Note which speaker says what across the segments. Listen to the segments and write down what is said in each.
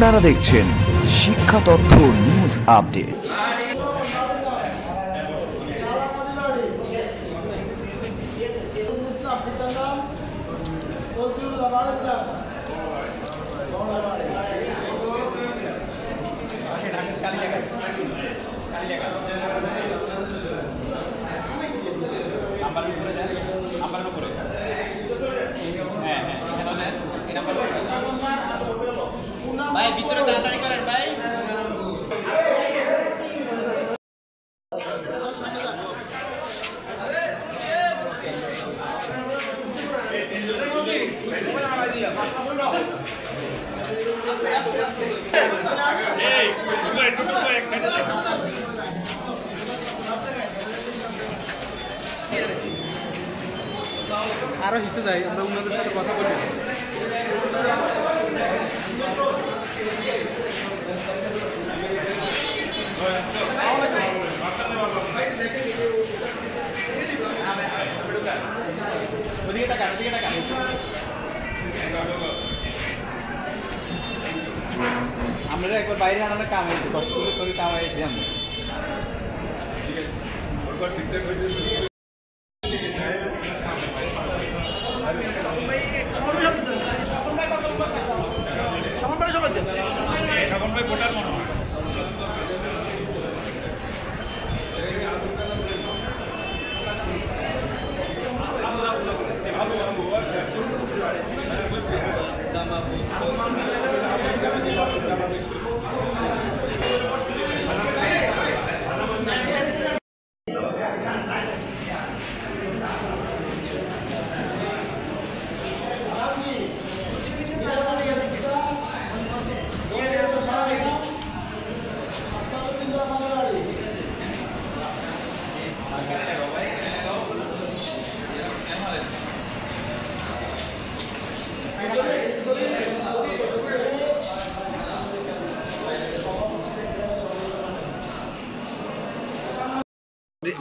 Speaker 1: আপনারা দেখছেন শিক্ষা তথ্য নিউজ আপডেট।
Speaker 2: ভাই ভিতরে তাড়াতাড়ি করেন ভাই।
Speaker 3: আরো হিসে যাই আমরা ওনাদের সাথে কথা বলি। আমরা একবার বাইরে আনানোর কাম হয়েছে, কষ্ট করে কাম হয়েছি আমরা।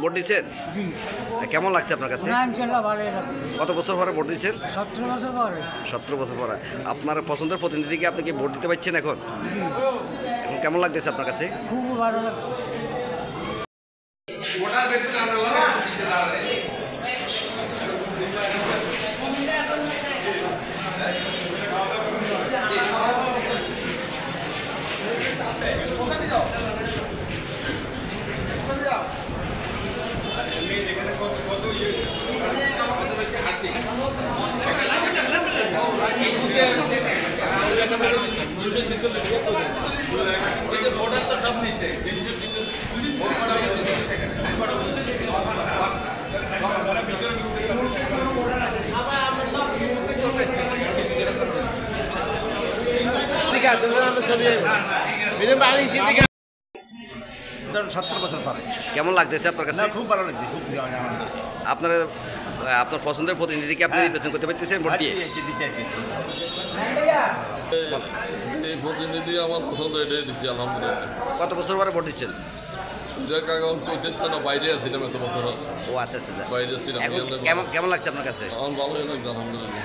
Speaker 4: ভোট দিচ্ছেন? কেমন লাগছে আপনার কাছে? কত বছর পরে ভোট দিচ্ছেন?
Speaker 5: 17 বছর পরে।
Speaker 4: 17 বছর পরে। আপনার পছন্দের প্রতিনিধিকে আপনি কি ভোট দিতে পারছেন এখন? এখন কেমন লাগতেছে আপনার কাছে?
Speaker 5: খুব ভালো লাগছে।
Speaker 4: কেমন লাগতেছে আপনার কাছে?
Speaker 2: খুব ভালো লাগছে, খুব আনন্দ।
Speaker 4: আপনার পছন্দের প্রতিনিধিকে আপনি নির্বাচন করতে পারতেছেন ভোট দিয়ে?
Speaker 6: এই প্রতিনিধি আমার পছন্দ, এটাই দিচ্ছি আলহামদুলিল্লাহ।
Speaker 4: কত বছর পরে ভোট দিচ্ছেন?
Speaker 6: বাইরে ছিলাম এত বছর।
Speaker 4: ও আচ্ছা আচ্ছা।
Speaker 6: বাইরে ছিলাম।
Speaker 4: কেমন লাগছে আপনার কাছে?
Speaker 6: আমার ভালোই লাগছে আলহামদুলিল্লাহ।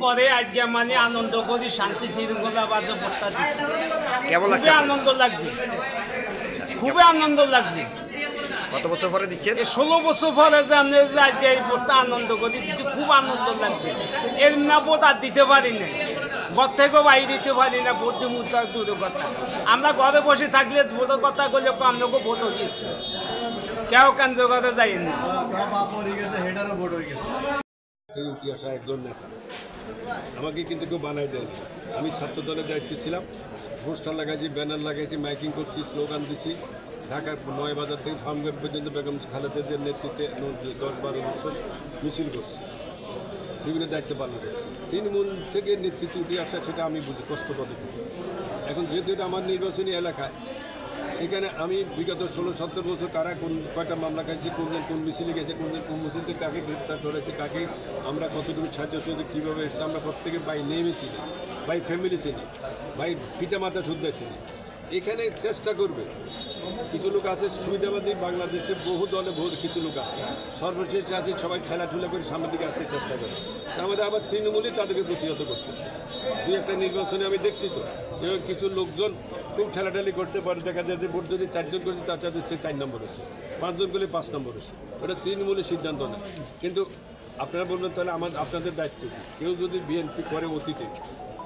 Speaker 7: পরে আজকে মানে আনন্দ করি, শান্তি শৃঙ্খলা বাজে ভোটটা দিচ্ছি।
Speaker 4: কেমন লাগছে?
Speaker 7: আনন্দ লাগছে। খুবই আনন্দ লাগছে।
Speaker 4: কত বছর পরে দিচ্ছেন?
Speaker 7: 16 বছর পরে যে আমরা যে আজকে এই ভোটটা আনন্দ করে দিচ্ছি, খুব আনন্দ লাগছে। এর না ভোট আর দিতে পারি না, ঘর থেকেও বাইরে দিতে পারি না, ভোট দিয়ে মুদ্রা দূরের কথা। আমরা ঘরে বসে থাকলে ভোটের কথা বলে আপনাকে ভোট হয়ে গেছে, কেউ কেন জোগাড়ে যায়নি।
Speaker 8: ইতিহাস একজন নেতা আমাকে কিন্তু কেউ বানাই দেয়নি। আমি ছাত্র দলের দায়িত্বে ছিলাম, পোস্টার লাগাইছি, ব্যানার লাগাইছি, মাইকিং করছি, স্লোগান দিছি। ঢাকার ৯ বাজার থেকে ফার্মগেট পর্যন্ত বেগম খালেদাদের নেতৃত্বে 10-12 বছর মিছিল করছি, বিভিন্ন দায়িত্ব পালন করছি। তৃণমূল থেকে নেতৃত্ব উঠে আসা সেটা আমি বুঝি, কষ্ট পদ্ধতি। এখন যেহেতু এটা আমার নির্বাচনী এলাকায়, সেখানে আমি বিগত 16-17 বছর কারা কয়টা মামলা খাইছি, কোনদিন কোন মিছিলে গেছে, কোনদিন কোন মিছিলকে কাকে গ্রেপ্তার করেছে, কাকে আমরা কতটুকু সাহায্য করেছি, কীভাবে এসেছে, আমরা প্রত্যেকে বাই নেমে চিনি, বাই ফ্যামিলি চিনি, বাই পিতামাতা শুদ্ধা চিনি। এখানে চেষ্টা করবে, কিছু লোক আছে সুবিধাবাদী, বাংলাদেশে বহু দলে বহু কিছু লোক আছে, সর্বশেষ আছে সবাই খেলাধুলা করে সামনের দিকে আসতে চেষ্টা করে। আমাদের আবার তৃণমূলই তাদেরকে প্রতিহত করতেছে। দুই একটা নির্বাচনে আমি দেখছি তো, এবং কিছু লোকজন খুব ঠেলাঠালি করতে পারে, দেখা যায় যে ভোট যদি 4 জন করেছে তার সাথে সে 4 নম্বর হয়েছে, 5 জন করলে 5 নম্বর হয়েছে। ওটা তৃণমূলের সিদ্ধান্ত নেয়। কিন্তু আপনারা বলবেন তাহলে আপনাদের দায়িত্ব কী? কেউ যদি বিএনপি করে অতীতে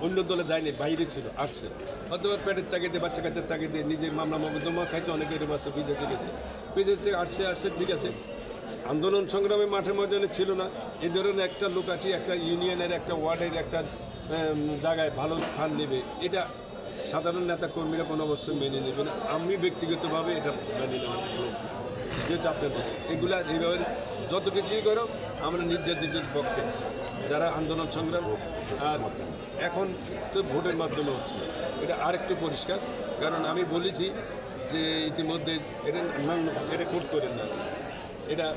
Speaker 8: অন্য দলে যায়নি, বাইরে ছিল, আসছে, অথবা পেটের তাগিদে, বাচ্চা কাচ্চার তাগিদে নিজের মামলা মকদ্দমা খাইছে, অনেকের বাচ্চা বিদেশে গেছে, বিদেশ থেকে আসছে ঠিক আছে। আন্দোলন সংগ্রামে মাঠে ময়দানে ছিল না, এই ধরনের একটা লোক আছে একটা ইউনিয়নের, একটা ওয়ার্ডের একটা জায়গায় ভালো স্থান নেবে, এটা সাধারণ নেতা কর্মীরা কোনো অবশ্যই মেনে নেবে না। আমি ব্যক্তিগতভাবে এটা মেনে নেওয়ার লোক, যেহেতু আপনাদের এগুলা এইভাবে যত কিছুই করো, আমরা নির্যাতিতের পক্ষে যারা আন্দোলন সংগ্রাম। আর এখন তো ভোটের মাধ্যমে হচ্ছে, এটা আরেকটু পরিষ্কার। কারণ আমি বলেছি যে ইতিমধ্যে এটা কোর্ট করেন না, এটা